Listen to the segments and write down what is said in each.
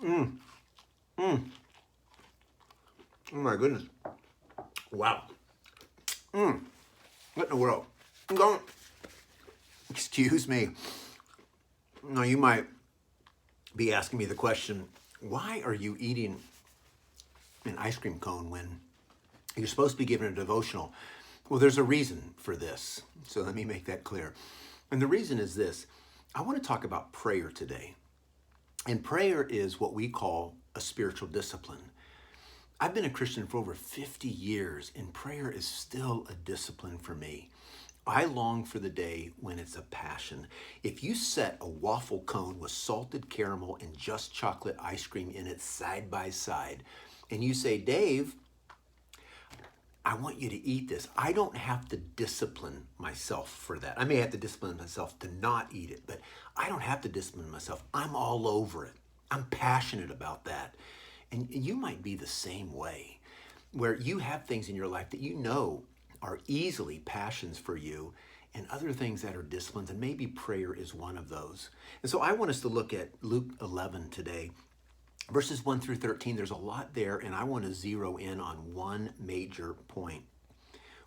Mm, mm. Oh my goodness. Wow. Mm. What in the world? Don't. Excuse me. Now you might be asking me the question, why are you eating an ice cream cone when you're supposed to be given a devotional? Well, there's a reason for this. So let me make that clear. And the reason is this. I want to talk about prayer today. And prayer is what we call a spiritual discipline. I've been a Christian for over 50 years, and prayer is still a discipline for me. I long for the day when it's a passion. If you set a waffle cone with salted caramel and just chocolate ice cream in it side by side, and you say, Dave, I want you to eat this. I don't have to discipline myself for that. I may have to discipline myself to not eat it, but I don't have to discipline myself. I'm all over it. I'm passionate about that. And you might be the same way, where you have things in your life that you know are easily passions for you and other things that are disciplines, and maybe prayer is one of those. And so I want us to look at Luke 11 today. Verses 1 through 13, there's a lot there, and I want to zero in on one major point.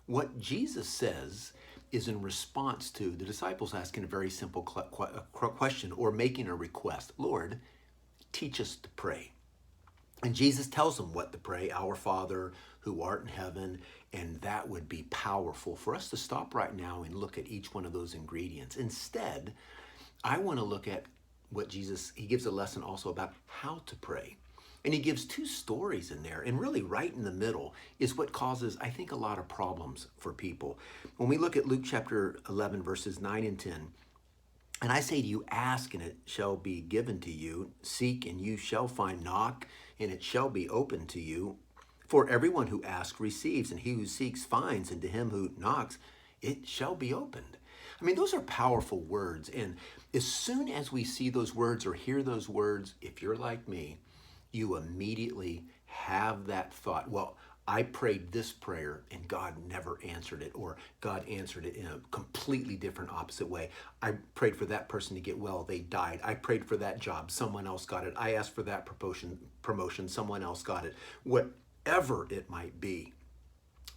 What Jesus says is in response to the disciples asking a very simple question or making a request. Lord, teach us to pray. And Jesus tells them what to pray, our Father who art in heaven, and that would be powerful for us to stop right now and look at each one of those ingredients. Instead, I want to look at what Jesus, he gives a lesson also about how to pray. And he gives two stories in there. And really right in the middle is what causes, I think, a lot of problems for people. When we look at Luke chapter 11, verses 9 and 10, and I say to you, ask and it shall be given to you. Seek and you shall find. Knock and it shall be opened to you. For everyone who asks receives, and he who seeks finds, and to him who knocks it shall be opened. I mean, those are powerful words. And as soon as we see those words or hear those words, if you're like me, you immediately have that thought, well, I prayed this prayer and God never answered it, or God answered it in a completely different opposite way. I prayed for that person to get well, they died. I prayed for that job, someone else got it. I asked for that promotion, someone else got it. Whatever it might be,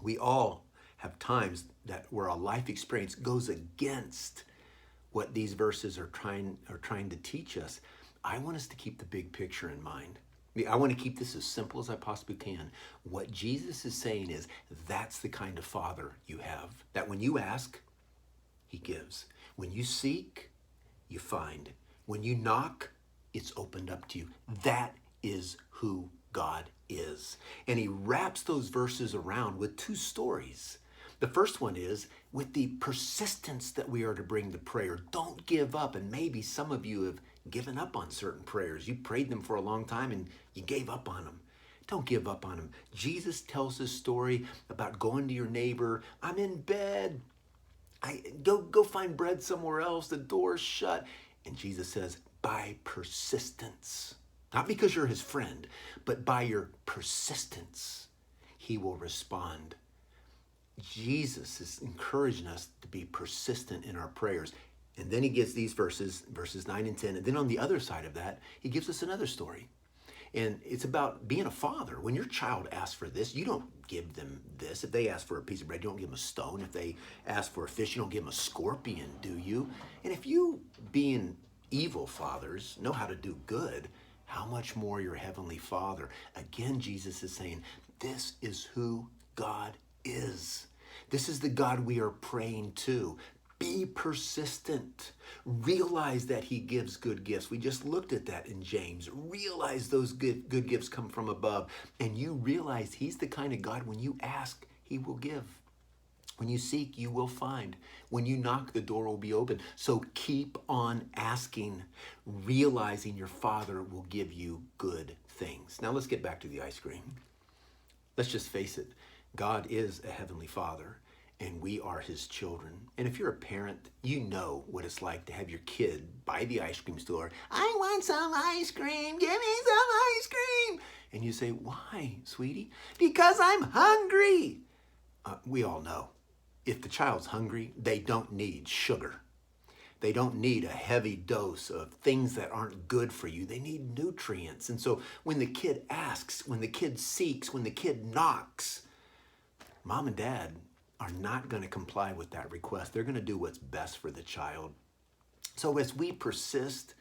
we all have times that where a life experience goes against what these verses are trying to teach us. I want us to keep the big picture in mind. I want to keep this as simple as I possibly can. What Jesus is saying is that's the kind of Father you have. That when you ask, he gives. When you seek, you find. When you knock, it's opened up to you. That is who God is. And he wraps those verses around with two stories. The first one is with the persistence that we are to bring to prayer. Don't give up. And maybe some of you have given up on certain prayers. You prayed them for a long time and you gave up on them. Don't give up on them. Jesus tells this story about going to your neighbor. I'm in bed. Go find bread somewhere else. The door's shut. And Jesus says, by persistence, not because you're his friend, but by your persistence, he will respond. Jesus is encouraging us to be persistent in our prayers. And then he gives these verses 9 and 10. And then on the other side of that, he gives us another story. And it's about being a father. When your child asks for this, you don't give them this. If they ask for a piece of bread, you don't give them a stone. If they ask for a fish, you don't give them a scorpion, do you? And if you, being evil fathers, know how to do good, how much more your heavenly Father? Again, Jesus is saying, this is who God is. This is the God we are praying to. Be persistent. Realize that he gives good gifts. We just looked at that in James. Realize those good gifts come from above. And you realize he's the kind of God, when you ask, he will give. When you seek, you will find. When you knock, the door will be open. So keep on asking, realizing your Father will give you good things. Now let's get back to the ice cream. Let's just face it. God is a heavenly Father, and we are his children. And if you're a parent, you know what it's like to have your kid by the ice cream store. I want some ice cream. Give me some ice cream. And you say, why, sweetie? Because I'm hungry. We all know. If the child's hungry, they don't need sugar. They don't need a heavy dose of things that aren't good for you. They need nutrients. And so when the kid asks, when the kid seeks, when the kid knocks, mom and dad are not going to comply with that request. They're going to do what's best for the child. So as we persist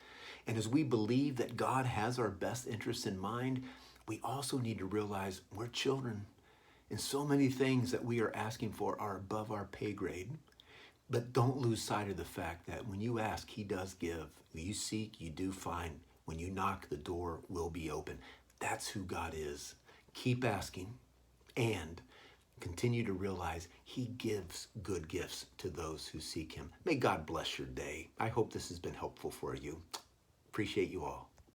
and as we believe that God has our best interests in mind, we also need to realize we're children. And so many things that we are asking for are above our pay grade. But don't lose sight of the fact that when you ask, he does give. When you seek, you do find. When you knock, the door will be open. That's who God is. Keep asking and continue to realize he gives good gifts to those who seek him. May God bless your day. I hope this has been helpful for you. Appreciate you all.